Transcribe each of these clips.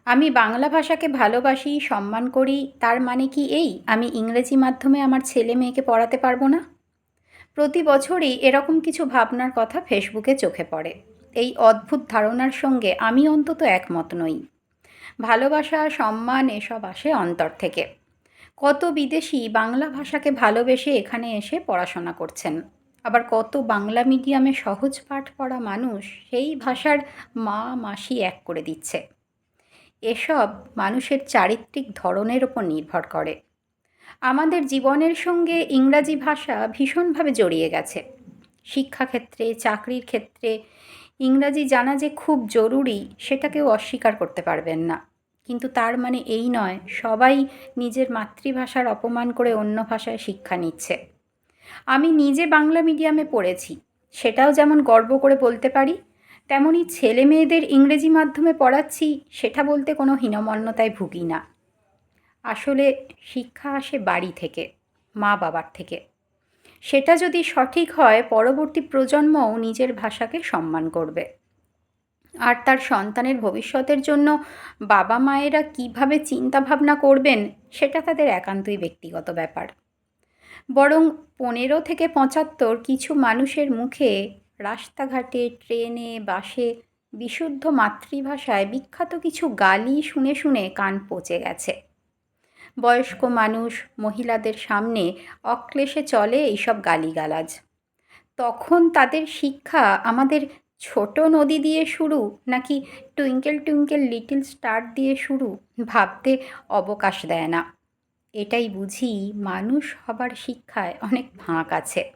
আমি বাংলা ভাষাকে ভালোবাসি, সম্মান করি, তার মানে কি এই আমি ইংরেজি মাধ্যমে আমার ছেলে-মেয়েকে পড়াতে পারব না? প্রতি বছরই এরকম কিছু ভাবনার কথা ফেসবুকে চোখে পড়ে। এই অদ্ভুত ধারণার সঙ্গে আমি অন্তত একমত নই। ভালোবাসা, সম্মান এসব আসে অন্তর থেকে। কত বিদেশি বাংলা ভাষাকে ভালোবেসে এখানে এসে পড়াশোনা করছেন। আবার কত বাংলা মিডিয়ামে সহজ পাঠ পড়া মানুষ সেই ভাষার মা, মাসি এক করে দিচ্ছে। এসব মানুষের চারিত্রিক ধরনের ওপর নির্ভর করে। আমাদের জীবনের সঙ্গে ইংরাজি ভাষা ভীষণভাবে জড়িয়ে গেছে। শিক্ষাক্ষেত্রে, চাকরির ক্ষেত্রে ইংরাজি জানা যে খুব জরুরি সেটা কেউ অস্বীকার করতে পারবেন না। কিন্তু তার মানে এই নয় সবাই নিজের মাতৃভাষার অপমান করে অন্য ভাষায় শিক্ষা নিচ্ছে। আমি নিজে বাংলা মিডিয়ামে পড়েছি, সেটাও যেমন গর্ব করে বলতে পারি, তেমনি ছেলে মেয়েদের ইংরেজি মাধ্যমে পড়াচ্ছি সেটা বলতে কোনো হীনমন্যতায় ভুগি না। আসলে শিক্ষা আসে বাড়ি থেকে, মা বাবার থেকে। সেটা যদি সঠিক হয় পরবর্তী প্রজন্মও নিজের ভাষাকে সম্মান করবে। আর তার সন্তানের ভবিষ্যতের জন্য বাবা মায়েরা কীভাবে চিন্তাভাবনা করবেন সেটা তাদের একান্তই ব্যক্তিগত ব্যাপার। বরং ১৫ থেকে ৭৫ কিছু মানুষের মুখে রাস্তাঘাটে, ট্রেনে, বাসে বিশুদ্ধ মাতৃভাষায় বিখ্যাত কিছু গালি শুনে শুনে কান পচে গেছে। বয়স্ক মানুষ, মহিলাদের সামনে অক্লেশে চলে এইসব গালিগালাজ। তখন তাদের শিক্ষা আমাদের ছোট নদী দিয়ে শুরু নাকি টুইঙ্কেল টুইঙ্কেল লিটল স্টার দিয়ে শুরু ভাবতে অবকাশ দেয় না। এটাই বুঝি মানুষ হবার শিক্ষায় অনেক ফাঁক আছে।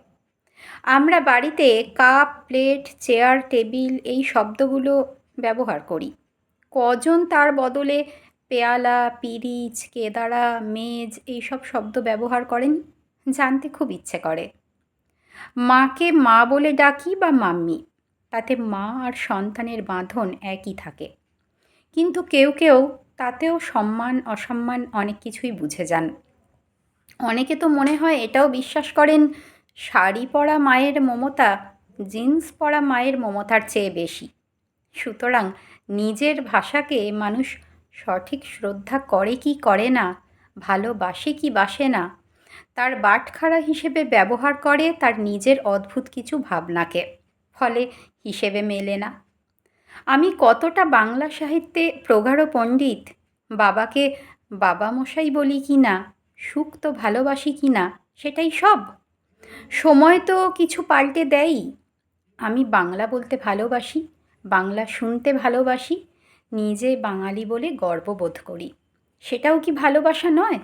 আমরা বাড়িতে কাপ, প্লেট, চেয়ার, টেবিল এই শব্দগুলো ব্যবহার করি। কজন তার বদলে পেয়ালা, পিরিচ, কেদারা, মেজ এইসব শব্দ ব্যবহার করেন জানতে খুব ইচ্ছে করে। মাকে মা বলে ডাকি বা মাম্মি, তাতে মা আর সন্তানের বাঁধন একই থাকে। কিন্তু কেউ কেউ তাতেও সম্মান অসম্মান অনেক কিছুই বুঝে যান। অনেকে তো মনে হয় এটাও বিশ্বাস করেন শাড়ি পরা মায়ের মমতা জিন্স পরা মায়ের মমতার চেয়ে বেশি। সুতরাং নিজের ভাষাকে মানুষ সঠিক শ্রদ্ধা করে কি করে না, ভালোবাসে কি বাসে না, তার বাটখারা হিসেবে ব্যবহার করে তার নিজের অদ্ভুত কিছু ভাবনাকে। ফলে হিসেবে মেলে না। আমি কতটা বাংলা সাহিত্যে প্রগাঢ় পণ্ডিত, বাবাকে বাবামশাই বলি কি না, সুক্ত ভালোবাসি কি না, সেটাই সব। সময় তো কিছু পাল্টে দেয়ই। আমি বাংলা বলতে ভালোবাসি, বাংলা শুনতে ভালোবাসি, নিজে বাঙালি বলে গর্ববোধ করি। সেটাও কি ভালোবাসা নয়?